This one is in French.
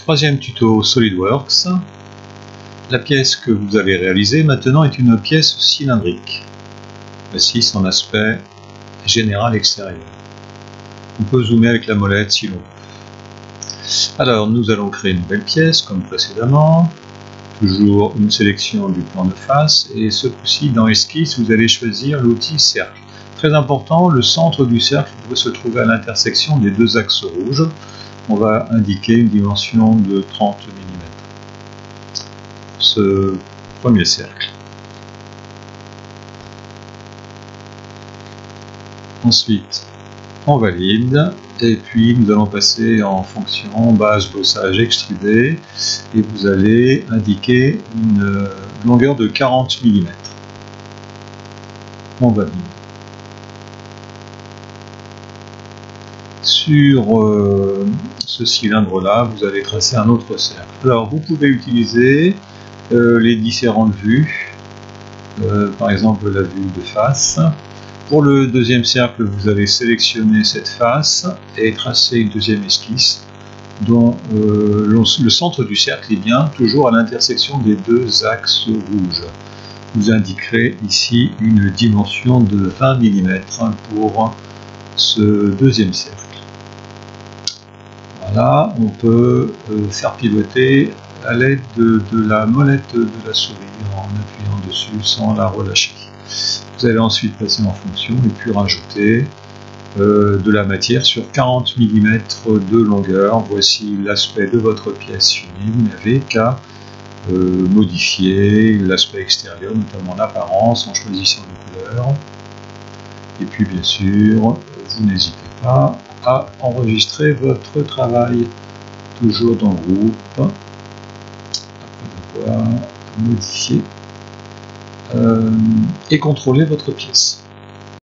troisième tuto SolidWorks. La pièce que vous allez réaliser maintenant est une pièce cylindrique. Voici son aspect général extérieur. On peut zoomer avec la molette si l'on veut. Alors nous allons créer une nouvelle pièce comme précédemment. Toujours une sélection du plan de face et ce coup-ci dans Esquisse vous allez choisir l'outil cercle. Très important, le centre du cercle doit se trouver à l'intersection des deux axes rouges. On va indiquer une dimension de 30 mm. Ce premier cercle. Ensuite, on valide et puis nous allons passer en fonction base bossage extrudé et vous allez indiquer une longueur de 40 mm. On valide. Sur ce cylindre-là, vous allez tracer un autre cercle. Alors, vous pouvez utiliser les différentes vues, par exemple la vue de face. Pour le deuxième cercle, vous allez sélectionner cette face et tracer une deuxième esquisse dont le centre du cercle est bien toujours à l'intersection des deux axes rouges. Vous indiquerez ici une dimension de 20 mm pour ce deuxième cercle. Voilà, on peut faire pivoter à l'aide de la molette de la souris en appuyant dessus sans la relâcher. Vous allez ensuite passer en fonction et puis rajouter de la matière sur 40 mm de longueur. Voici l'aspect de votre pièce finie. Vous n'avez qu'à modifier l'aspect extérieur, notamment l'apparence, en choisissant les couleurs. Et puis bien sûr, vous n'hésitez pas à enregistrer votre travail, toujours dans le groupe, après avoir modifié et contrôler votre pièce.